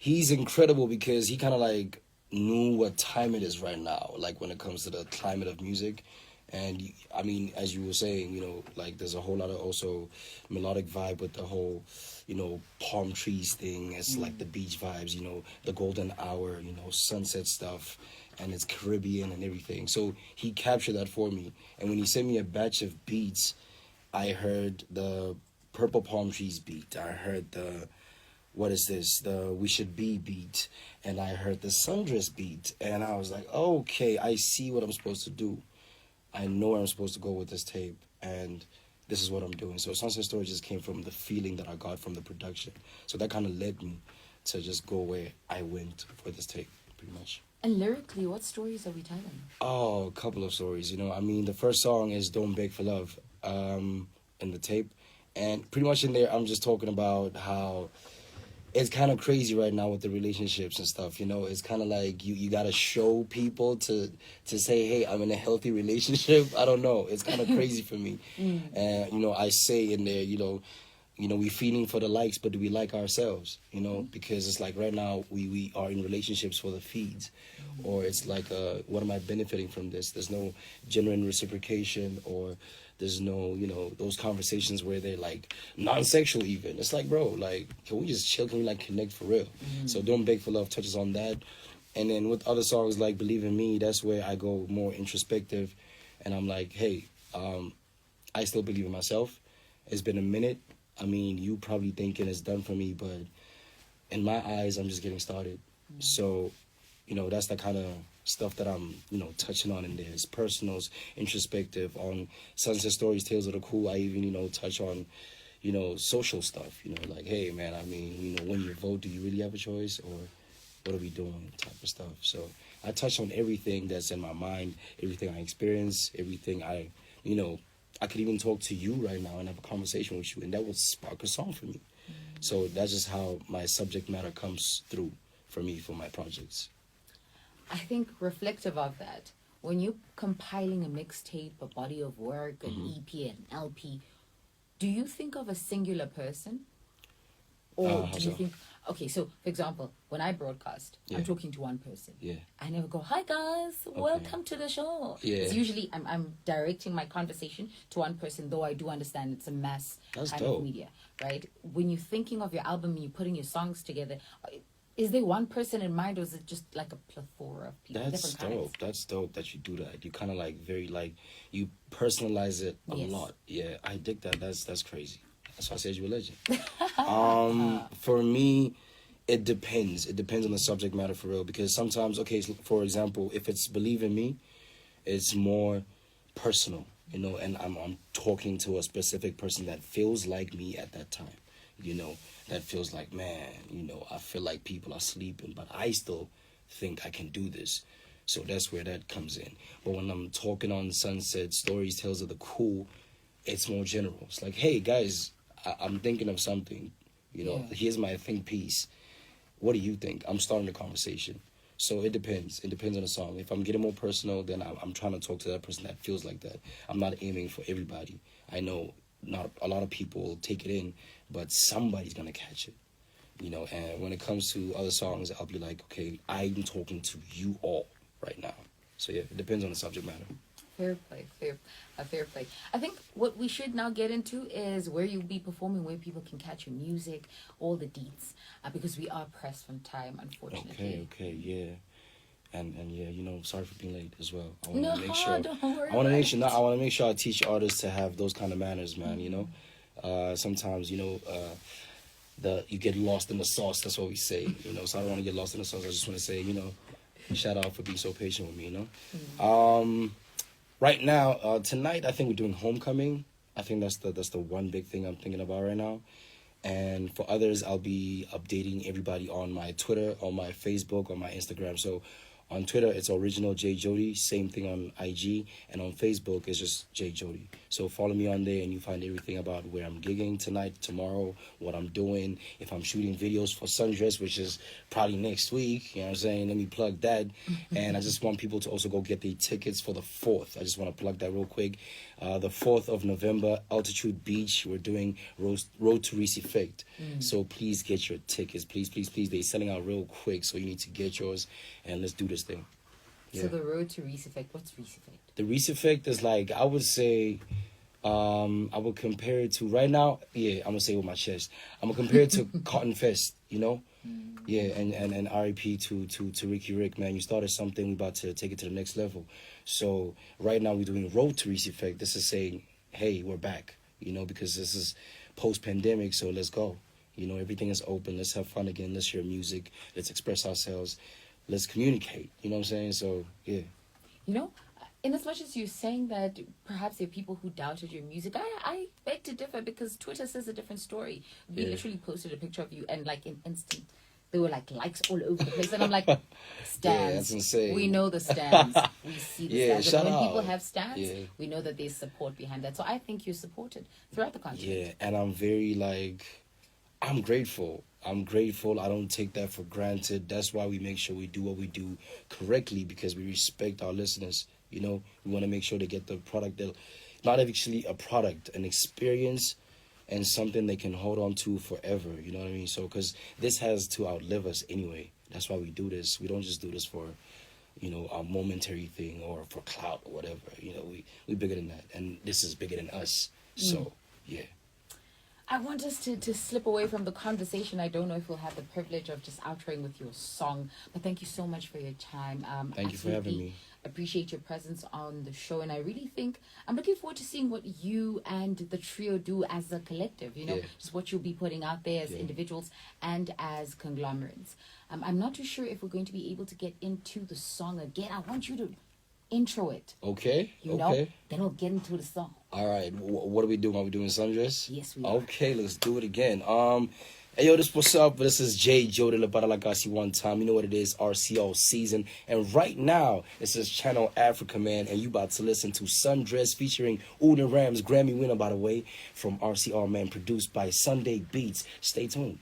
he's incredible because he kind of like knew what time it is right now, like when it comes to the climate of music. And I mean, as you were saying, like there's a whole lot of also melodic vibe with the whole, palm trees thing. It's like the beach vibes, the golden hour, sunset stuff, and it's Caribbean and everything. So he captured that for me. And when he sent me a batch of beats, I heard the Purple Palm Trees beat. I heard the, what is this? The We Should Be beat. And I heard the Sundress beat. And I was like, okay, I see what I'm supposed to do. I know where I'm supposed to go with this tape, and this is what I'm doing. So Sunset Story just came from the feeling that I got from the production. So that kind of led me to just go where I went for this tape, pretty much. And lyrically, what stories are we telling? Oh, a couple of stories, I mean, the first song is Don't Beg for Love in the tape. And pretty much in there, I'm just talking about how it's kind of crazy right now with the relationships and stuff, It's kind of like you got to show people to say, hey, I'm in a healthy relationship. I don't know. It's kind of crazy for me. And, I say in there, we feeding for the likes, but do we like ourselves, Because it's like right now we are in relationships for the feeds. Or it's like, what am I benefiting from this? There's no genuine reciprocation, or there's no, those conversations where they're like non-sexual even. It's like, bro, like, can we just chill? Can we like connect for real? So Don't Beg for Love touches on that. And then with other songs like Believe in Me, that's where I go more introspective. And I'm like, hey, I still believe in myself. It's been a minute. I mean, you probably thinking it's done for me, but in my eyes, I'm just getting started. So, that's the kind of stuff that I'm, touching on in there. It's personals, introspective. On Sunset Stories, Tales of the Cool, I even, touch on, social stuff. Like, hey, man, I mean, when you vote, do you really have a choice? Or what are we doing? Type of stuff. So I touch on everything that's in my mind, everything I experience, everything I could even talk to you right now and have a conversation with you, and that would spark a song for me. So that's just how my subject matter comes through for me, for my projects. I think reflective of that, when you're compiling a mixtape, a body of work, an EP, an LP, do you think of a singular person? Or do you think, okay, so for example, when I broadcast, I'm talking to one person. Yeah. I never go, hi guys, welcome to the show. Yeah. It's usually I'm directing my conversation to one person, though I do understand it's a mass kind of media, right? When you're thinking of your album and you're putting your songs together, is there one person in mind, or is it just like a plethora of people? That's dope. Kinds? That's dope that you do that. You kind of like you personalize it a lot. Yeah, I dig that. That's crazy. That's why I said you're a legend. For me, it depends. It depends on the subject matter for real. Because sometimes, okay, so for example, if it's Believe in Me, it's more personal, and I'm talking to a specific person that feels like me at that time, that feels like, man, I feel like people are sleeping, but I still think I can do this. So that's where that comes in. But when I'm talking on Sunset Stories, Tales of the Cool, it's more general. It's like, hey, guys, I'm thinking of something. Here's my think piece. What do you think? I'm starting the conversation. So it depends. It depends on the song. If I'm getting more personal, then I'm trying to talk to that person that feels like that. I'm not aiming for everybody. I know not a lot of people will take it in, but somebody's going to catch it. And when it comes to other songs, I'll be like, okay, I'm talking to you all right now. So yeah, it depends on the subject matter. Fair play. I think what we should now get into is where you'll be performing, where people can catch your music, all the deets, because we are pressed from time, unfortunately. Okay, yeah. And yeah, sorry for being late as well. Don't worry. I want to make sure I teach artists to have those kind of manners, man. Sometimes you get lost in the sauce. That's what we say. So I don't want to get lost in the sauce. I just want to say, shout out for being so patient with me. Right now, tonight, I think we're doing Homecoming. I think that's the one big thing I'm thinking about right now. And for others, I'll be updating everybody on my Twitter, on my Facebook, on my Instagram. So On Twitter, it's original J Jody. Same thing on IG, and on Facebook, it's just J Jody. So follow me on there, and you find everything about where I'm gigging tonight, tomorrow, what I'm doing. If I'm shooting videos for Sundress, which is probably next week, you know what I'm saying? Let me plug that. And I just want people to also go get the tickets for the 4th. I just want to plug that real quick. The 4th of November, Altitude Beach. We're doing Road to Reece Effect. So please get your tickets. Please, please, please. They're selling out real quick, so you need to get yours, and let's do this thing. So the Road to Reece Effect, what's Reece Effect? The Reece Effect is like, I would say, I would compare it to, right now, I'm going to say it with my chest. I'm going to compare it to Cotton Fest, you know? Yeah, and RIP to Ricky Rick, man. You started something, we about to take it to the next level. So right now we're doing Road to Reece Effect. This is saying, hey, we're back, you know, because this is post-pandemic, so let's go. You know, everything is open. Let's have fun again. Let's share music. Let's express ourselves. Let's communicate. You know what I'm saying? So, yeah. You know, in as much as you're saying that perhaps there are people who doubted your music, I beg to differ, because Twitter says a different story. We literally posted a picture of you, and like in instant, there were like likes all over the place. And I'm like, stands. Yeah, that's insane. We know the stands. We see the stands. shout And when out. people have stands, we know that there's support behind that. So I think you're supported throughout the continent. Yeah, and I'm very, like, I'm grateful. I'm grateful. I don't take that for granted. That's why we make sure we do what we do correctly, because we respect our listeners. You know, we want to make sure they get the product, that, not actually a product, an experience, and something they can hold on to forever. You know what I mean? So, because this has to outlive us anyway. That's why we do this. We don't just do this for, you know, a momentary thing or for clout or whatever. You know, we bigger than that, and this is bigger than us. So, yeah. I want us to slip away from the conversation. I don't know if we'll have the privilege of just outroing with your song, but thank you so much for your time. Thank you for having me. Appreciate your presence on the show, and I really think I'm looking forward to seeing what you and the trio do as a collective, you know, just what you'll be putting out there as individuals and as conglomerates. I'm not too sure if we're going to be able to get into the song again. I want you to intro it. Okay. You know, then we'll get into the song. All right. What are we doing? Are we doing Sundress? Yes, we are. Okay, let's do it again. Hey, yo, this what's up? This is J Jody Labaralagasi one time. You know what it is, RCO season. And right now, it says Channel Africa, man. And you about to listen to Sundress featuring Uden Rams, Grammy winner, by the way, from RCR, man, produced by Sunday Beats. Stay tuned.